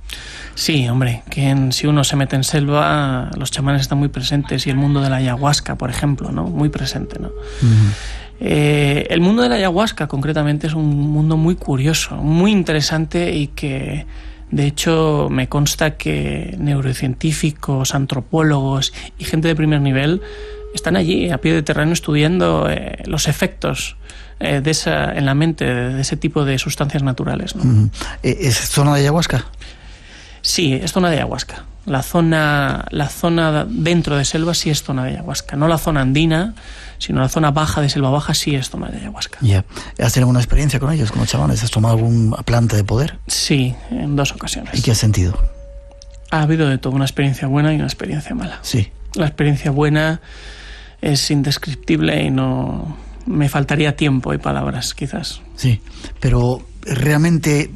Sí, hombre, si uno se mete en selva, los chamanes están muy presentes, y el mundo de la ayahuasca, por ejemplo, ¿no? Muy presente, ¿no? Uh-huh. El mundo de la ayahuasca, concretamente, es un mundo muy curioso, muy interesante, y que, de hecho, me consta que neurocientíficos, antropólogos y gente de primer nivel están allí, a pie de terreno, estudiando los efectos en la mente de ese tipo de sustancias naturales, ¿no? Uh-huh. ¿Es zona de ayahuasca? Sí, es zona de ayahuasca. La zona dentro de selva sí es zona de ayahuasca. No la zona andina, sino la zona baja de selva baja sí es zona de ayahuasca. Yeah. ¿Has tenido alguna experiencia con ellos, con los chamanes? ¿Has tomado alguna planta de poder? Sí, en 2 ocasiones. ¿Y qué has sentido? Ha habido de todo, una experiencia buena y una experiencia mala. Sí. La experiencia buena es indescriptible y no me faltaría tiempo y palabras, quizás. Sí, pero realmente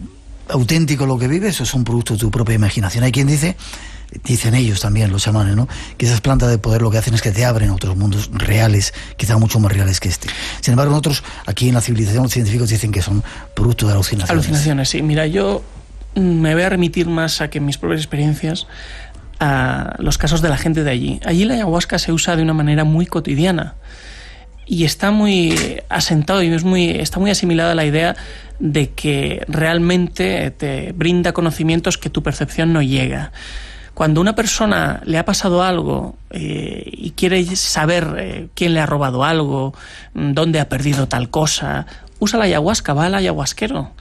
auténtico lo que vives, o es un producto de tu propia imaginación. Hay quien dicen ellos también, los chamanes, ¿no?, que esas plantas de poder lo que hacen es que te abren a otros mundos reales, quizá mucho más reales que este. Sin embargo, nosotros aquí en la civilización, los científicos dicen que son producto de alucinaciones. Alucinaciones, sí. Mira, yo me voy a remitir más a que mis propias experiencias, a los casos de la gente de allí. Allí la ayahuasca se usa de una manera muy cotidiana y está muy asentado y está muy asimilada a la idea de que realmente te brinda conocimientos que tu percepción no llega. Cuando una persona le ha pasado algo y quiere saber quién le ha robado algo, dónde ha perdido tal cosa, usa la ayahuasca, va al ayahuasquero.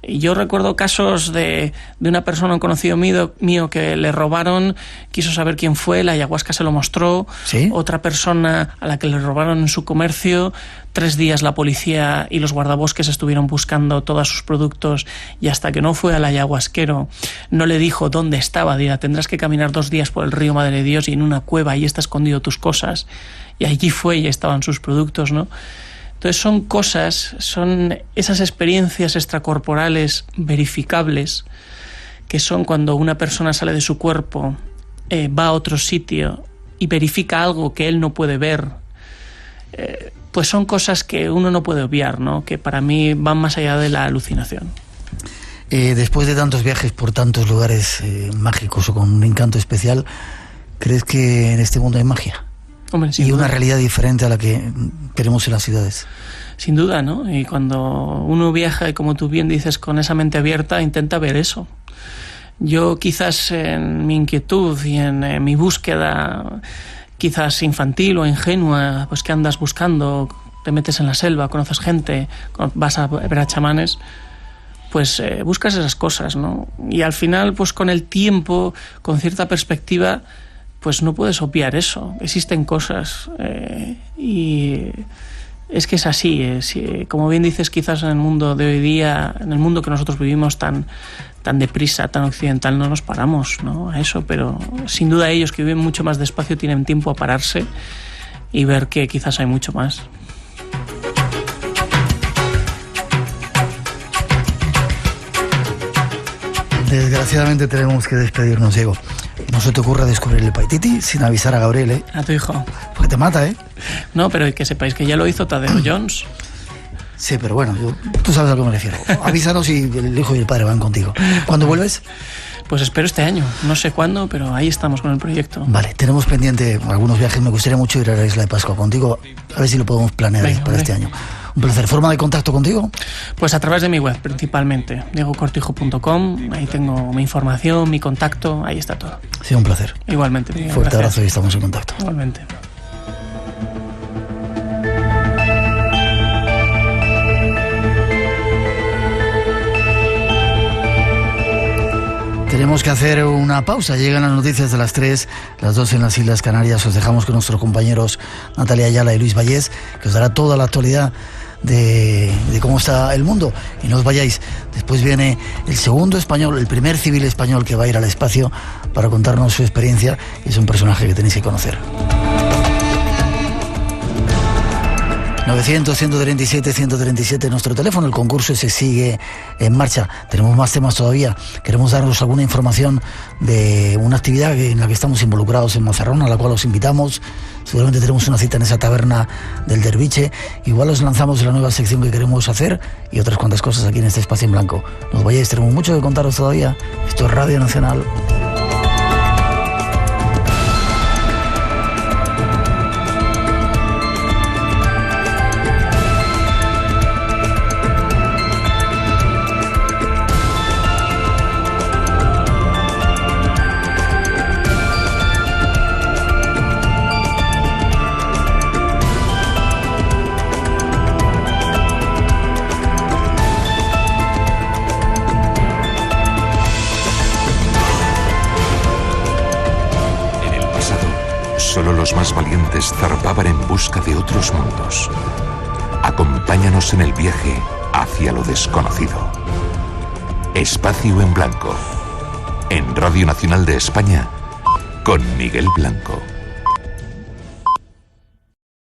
Y yo recuerdo casos de una persona, un conocido mío, que le robaron, quiso saber quién fue, la ayahuasca se lo mostró. ¿Sí? Otra persona a la que le robaron en su comercio, 3 días la policía y los guardabosques estuvieron buscando todos sus productos, y hasta que no fue al ayahuasquero, no le dijo dónde estaba. Dirá, tendrás que caminar 2 días por el río Madre de Dios y en una cueva, ahí está escondido tus cosas. Y allí fue y estaban sus productos, ¿no? Entonces son esas experiencias extracorporales verificables, que son cuando una persona sale de su cuerpo va a otro sitio y verifica algo que él no puede ver, pues son cosas que uno no puede obviar, ¿no? Que para mí van más allá de la alucinación. Después de tantos viajes por tantos lugares mágicos o con un encanto especial, ¿crees que en este mundo hay magia? Hombre, sin Y duda. una realidad diferente a la que tenemos en las ciudades. Sin duda, ¿no? Y cuando uno viaja, y como tú bien dices, con esa mente abierta, intenta ver eso. Yo quizás en mi inquietud y en mi búsqueda, quizás infantil o ingenua, pues que andas buscando, te metes en la selva, conoces gente, vas a ver a chamanes, pues buscas esas cosas, ¿no? Y al final, pues con el tiempo, con cierta perspectiva, pues no puedes obviar eso. Existen cosas y es que es así. Como bien dices, quizás en el mundo de hoy día, en el mundo que nosotros vivimos tan deprisa, tan occidental, no nos paramos, ¿no? A eso, pero sin duda ellos que viven mucho más despacio tienen tiempo a pararse y ver que quizás hay mucho más. Desgraciadamente tenemos que despedirnos, Diego. No se te ocurra descubrir el Paititi sin avisar a Gabriel, ¿eh? A tu hijo. Porque te mata, ¿eh? No, pero que sepáis que ya lo hizo Tadeo Jones. Sí, pero bueno, tú sabes a lo que me refiero. Avísanos y el hijo y el padre van contigo. ¿Cuándo vuelves? Pues espero este año. No sé cuándo, pero ahí estamos con el proyecto. Vale, tenemos pendiente algunos viajes. Me gustaría mucho ir a la Isla de Pascua contigo. A ver si lo podemos planear. Venga, para hombre. este año. Un placer. ¿Forma de contacto contigo? Pues a través de mi web, principalmente, diegocortijo.com. Ahí tengo mi información, mi contacto, ahí está todo. Sí, un placer. Igualmente, Miguel, Fuerte gracias. abrazo y estamos en contacto. Igualmente. Tenemos que hacer una pausa. Llegan las noticias de las 3, las 2 en las Islas Canarias. Os dejamos con nuestros compañeros Natalia Ayala y Luis Vallés, que os dará toda la actualidad de cómo está el mundo. Y no os vayáis. Después viene el segundo español, el primer civil español que va a ir al espacio para contarnos su experiencia. Es un personaje que tenéis que conocer. 900-137-137 nuestro teléfono, el concurso se sigue en marcha. Tenemos más temas todavía. Queremos daros alguna información de una actividad en la que estamos involucrados en Mazarrón, a la cual os invitamos. Seguramente tenemos una cita en esa taberna del Derviche. Igual os lanzamos la nueva sección que queremos hacer y otras cuantas cosas aquí en este espacio en blanco. No os vayáis, tenemos mucho que contaros todavía. Esto es Radio Nacional. Solo los más valientes zarpaban en busca de otros mundos. Acompáñanos en el viaje hacia lo desconocido. Espacio en Blanco. En Radio Nacional de España, con Miguel Blanco.